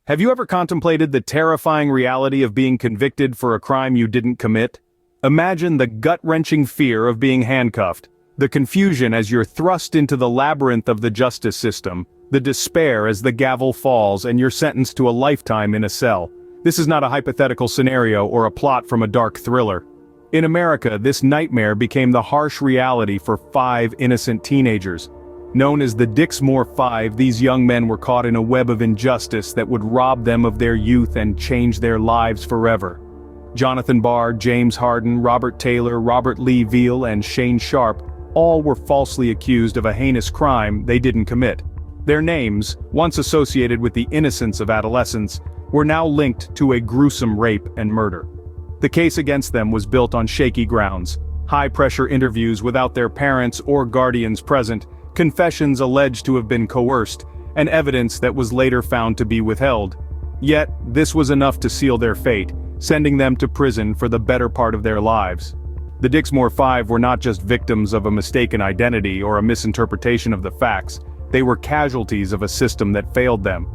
Have you ever contemplated the terrifying reality of being convicted for a crime you didn't commit? Imagine the gut-wrenching fear of being handcuffed, the confusion as you're thrust into the labyrinth of the justice system, the despair as the gavel falls and you're sentenced to a lifetime in a cell. This is not a hypothetical scenario or a plot from a dark thriller. In America, this nightmare became the harsh reality for 5 innocent teenagers. Known as the Dixmoor Five, these young men were caught in a web of injustice that would rob them of their youth and change their lives forever. Jonathan Barr, James Harden, Robert Taylor, Robert Lee Veal, and Shane Sharp all were falsely accused of a heinous crime they didn't commit. Their names, once associated with the innocence of adolescence, were now linked to a gruesome rape and murder. The case against them was built on shaky grounds: high-pressure interviews without their parents or guardians present, confessions alleged to have been coerced, and evidence that was later found to be withheld. Yet, this was enough to seal their fate, sending them to prison for the better part of their lives. The Dixmoor Five were not just victims of a mistaken identity or a misinterpretation of the facts, they were casualties of a system that failed them.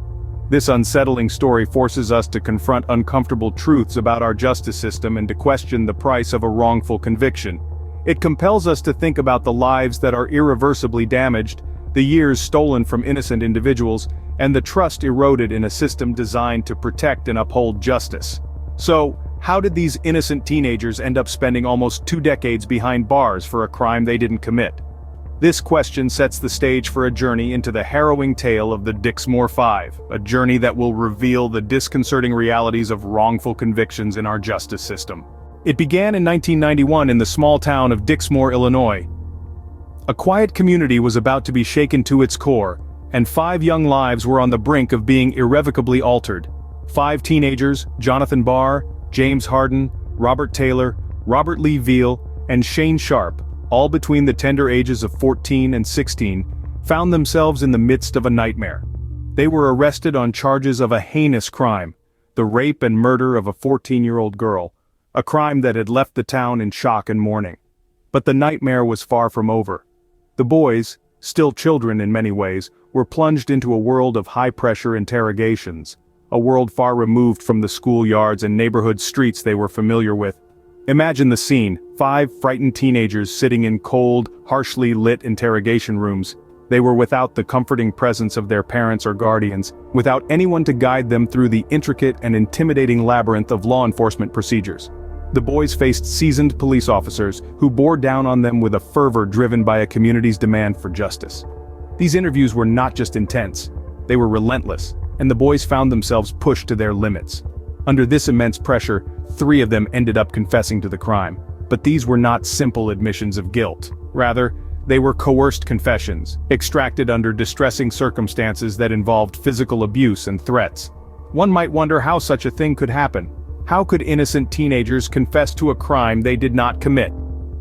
This unsettling story forces us to confront uncomfortable truths about our justice system and to question the price of a wrongful conviction. It compels us to think about the lives that are irreversibly damaged, the years stolen from innocent individuals, and the trust eroded in a system designed to protect and uphold justice. So, how did these innocent teenagers end up spending almost 2 decades behind bars for a crime they didn't commit? This question sets the stage for a journey into the harrowing tale of the Dixmoor Five, a journey that will reveal the disconcerting realities of wrongful convictions in our justice system. It began in 1991 in the small town of Dixmoor, Illinois. A quiet community was about to be shaken to its core, and 5 young lives were on the brink of being irrevocably altered. 5 teenagers, Jonathan Barr, James Harden, Robert Taylor, Robert Lee Veal, and Shane Sharp, all between the tender ages of 14 and 16, found themselves in the midst of a nightmare. They were arrested on charges of a heinous crime, the rape and murder of a 14-year-old girl, a crime that had left the town in shock and mourning. But the nightmare was far from over. The boys, still children in many ways, were plunged into a world of high-pressure interrogations, a world far removed from the schoolyards and neighborhood streets they were familiar with. Imagine the scene: 5 frightened teenagers sitting in cold, harshly lit interrogation rooms. They were without the comforting presence of their parents or guardians, without anyone to guide them through the intricate and intimidating labyrinth of law enforcement procedures. The boys faced seasoned police officers who bore down on them with a fervor driven by a community's demand for justice. These interviews were not just intense, they were relentless, and the boys found themselves pushed to their limits. Under this immense pressure, 3 of them ended up confessing to the crime. But these were not simple admissions of guilt. Rather, they were coerced confessions, extracted under distressing circumstances that involved physical abuse and threats. One might wonder how such a thing could happen. How could innocent teenagers confess to a crime they did not commit?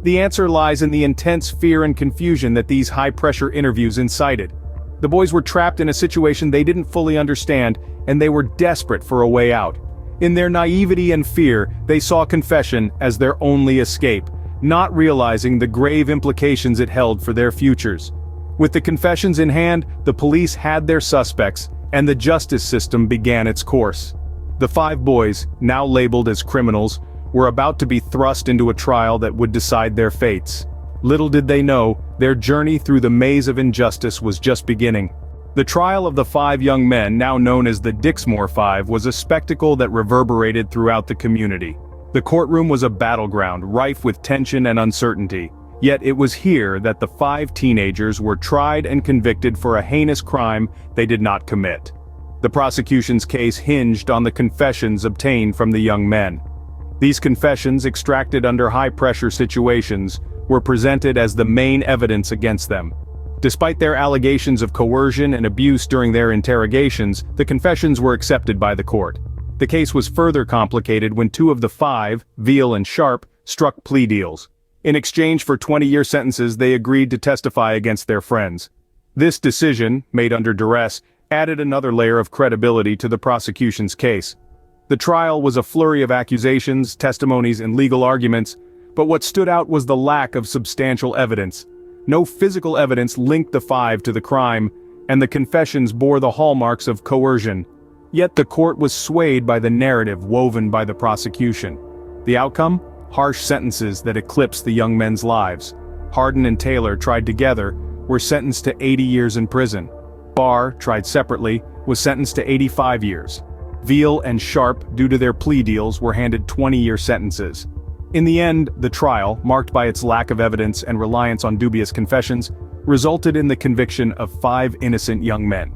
The answer lies in the intense fear and confusion that these high-pressure interviews incited. The boys were trapped in a situation they didn't fully understand, and they were desperate for a way out. In their naivety and fear, they saw confession as their only escape, not realizing the grave implications it held for their futures. With the confessions in hand, the police had their suspects, and the justice system began its course. The 5 boys, now labeled as criminals, were about to be thrust into a trial that would decide their fates. Little did they know, their journey through the maze of injustice was just beginning. The trial of the 5 young men, now known as the Dixmoor Five, was a spectacle that reverberated throughout the community. The courtroom was a battleground, rife with tension and uncertainty. Yet it was here that the 5 teenagers were tried and convicted for a heinous crime they did not commit. The prosecution's case hinged on the confessions obtained from the young men. These confessions, extracted under high-pressure situations, were presented as the main evidence against them. Despite their allegations of coercion and abuse during their interrogations, the confessions were accepted by the court. The case was further complicated when 2 of the 5, Veal and Sharp, struck plea deals. In exchange for 20-year sentences, they agreed to testify against their friends. This decision, made under duress, added another layer of credibility to the prosecution's case. The trial was a flurry of accusations, testimonies, and legal arguments, but what stood out was the lack of substantial evidence. No physical evidence linked the 5 to the crime, and the confessions bore the hallmarks of coercion. Yet the court was swayed by the narrative woven by the prosecution. The outcome? Harsh sentences that eclipsed the young men's lives. Hardin and Taylor, tried together, were sentenced to 80 years in prison. Barr, tried separately, was sentenced to 85 years. Veal and Sharp, due to their plea deals, were handed 20-year sentences. In the end, the trial, marked by its lack of evidence and reliance on dubious confessions, resulted in the conviction of 5 innocent young men.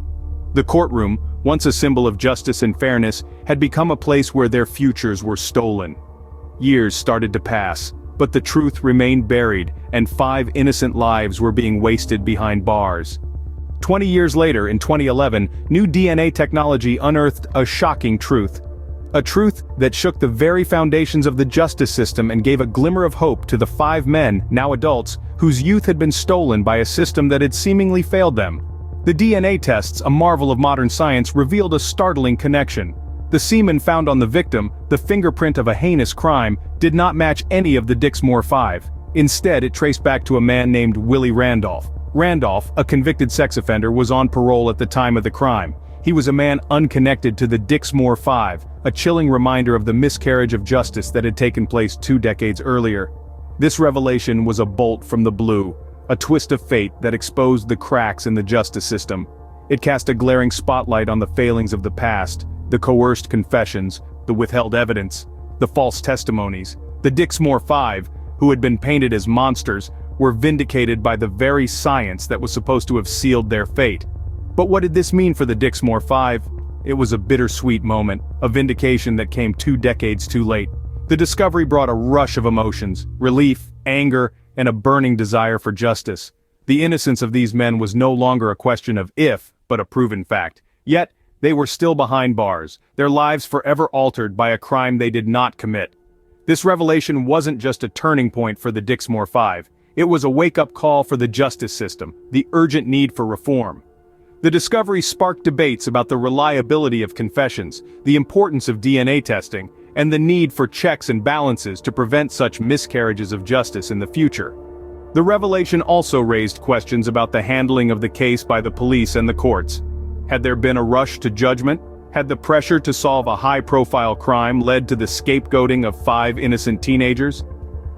The courtroom, once a symbol of justice and fairness, had become a place where their futures were stolen. Years started to pass, but the truth remained buried, and 5 innocent lives were being wasted behind bars. 20 years later, in 2011, new DNA technology unearthed a shocking truth. A truth that shook the very foundations of the justice system and gave a glimmer of hope to the 5 men, now adults, whose youth had been stolen by a system that had seemingly failed them. The DNA tests, a marvel of modern science, revealed a startling connection. The semen found on the victim, the fingerprint of a heinous crime, did not match any of the Dixmoor Five. Instead, it traced back to a man named Willie Randolph. Randolph, a convicted sex offender, was on parole at the time of the crime. He was a man unconnected to the Dixmoor Five, a chilling reminder of the miscarriage of justice that had taken place 2 decades earlier. This revelation was a bolt from the blue, a twist of fate that exposed the cracks in the justice system. It cast a glaring spotlight on the failings of the past, the coerced confessions, the withheld evidence, the false testimonies. The Dixmoor Five, who had been painted as monsters, were vindicated by the very science that was supposed to have sealed their fate. But what did this mean for the Dixmoor Five? It was a bittersweet moment, a vindication that came 2 decades too late. The discovery brought a rush of emotions, relief, anger, and a burning desire for justice. The innocence of these men was no longer a question of if, but a proven fact. Yet, they were still behind bars, their lives forever altered by a crime they did not commit. This revelation wasn't just a turning point for the Dixmoor Five. It was a wake-up call for the justice system, the urgent need for reform. The discovery sparked debates about the reliability of confessions, the importance of DNA testing, and the need for checks and balances to prevent such miscarriages of justice in the future. The revelation also raised questions about the handling of the case by the police and the courts. Had there been a rush to judgment? Had the pressure to solve a high-profile crime led to the scapegoating of 5 innocent teenagers?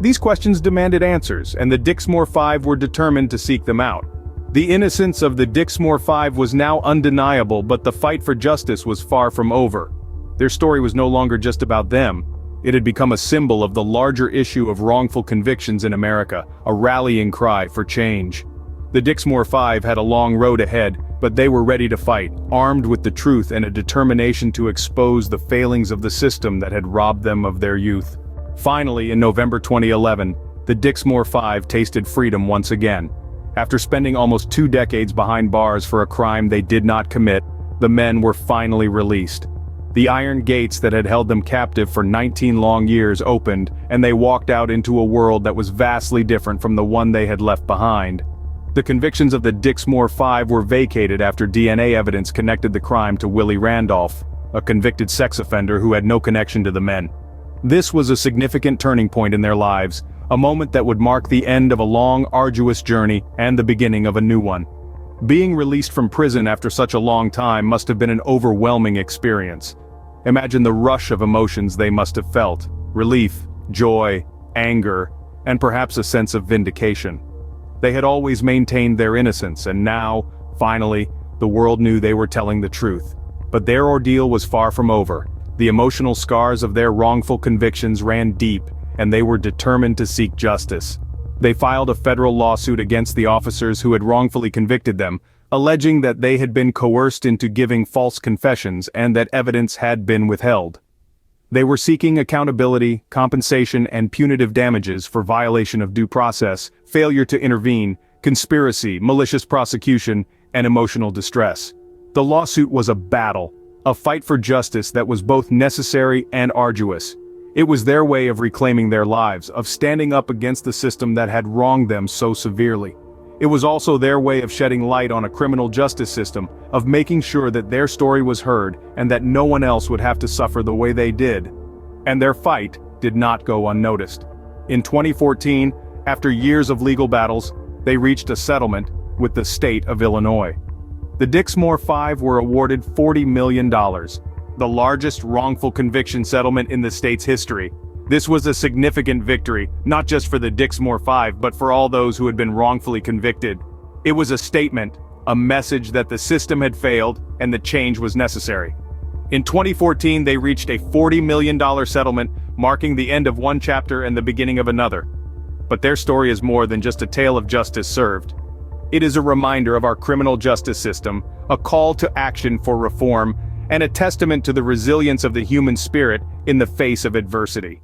These questions demanded answers, and the Dixmoor Five were determined to seek them out. The innocence of the Dixmoor Five was now undeniable, but the fight for justice was far from over. Their story was no longer just about them. It had become a symbol of the larger issue of wrongful convictions in America, a rallying cry for change. The Dixmoor Five had a long road ahead, but they were ready to fight, armed with the truth and a determination to expose the failings of the system that had robbed them of their youth. Finally, in November 2011, the Dixmoor Five tasted freedom once again. After spending almost 2 decades behind bars for a crime they did not commit, the men were finally released. The iron gates that had held them captive for 19 long years opened, and they walked out into a world that was vastly different from the one they had left behind. The convictions of the Dixmoor Five were vacated after DNA evidence connected the crime to Willie Randolph, a convicted sex offender who had no connection to the men. This was a significant turning point in their lives, a moment that would mark the end of a long, arduous journey and the beginning of a new one. Being released from prison after such a long time must have been an overwhelming experience. Imagine the rush of emotions they must have felt: relief, joy, anger, and perhaps a sense of vindication. They had always maintained their innocence, and now, finally, the world knew they were telling the truth. But their ordeal was far from over. The emotional scars of their wrongful convictions ran deep, and they were determined to seek justice. They filed a federal lawsuit against the officers who had wrongfully convicted them, alleging that they had been coerced into giving false confessions and that evidence had been withheld. They were seeking accountability, compensation, and punitive damages for violation of due process, failure to intervene, conspiracy, malicious prosecution, and emotional distress. The lawsuit was a battle, a fight for justice that was both necessary and arduous. It was their way of reclaiming their lives, of standing up against the system that had wronged them so severely. It was also their way of shedding light on a criminal justice system, of making sure that their story was heard and that no one else would have to suffer the way they did. And their fight did not go unnoticed. In 2014, after years of legal battles, they reached a settlement with the state of Illinois. The Dixmoor Five were awarded $40 million, the largest wrongful conviction settlement in the state's history. This was a significant victory, not just for the Dixmoor Five, but for all those who had been wrongfully convicted. It was a statement, a message that the system had failed and that change was necessary. In 2014, they reached a $40 million settlement, marking the end of one chapter and the beginning of another. But their story is more than just a tale of justice served. It is a reminder of our criminal justice system, a call to action for reform, and a testament to the resilience of the human spirit in the face of adversity.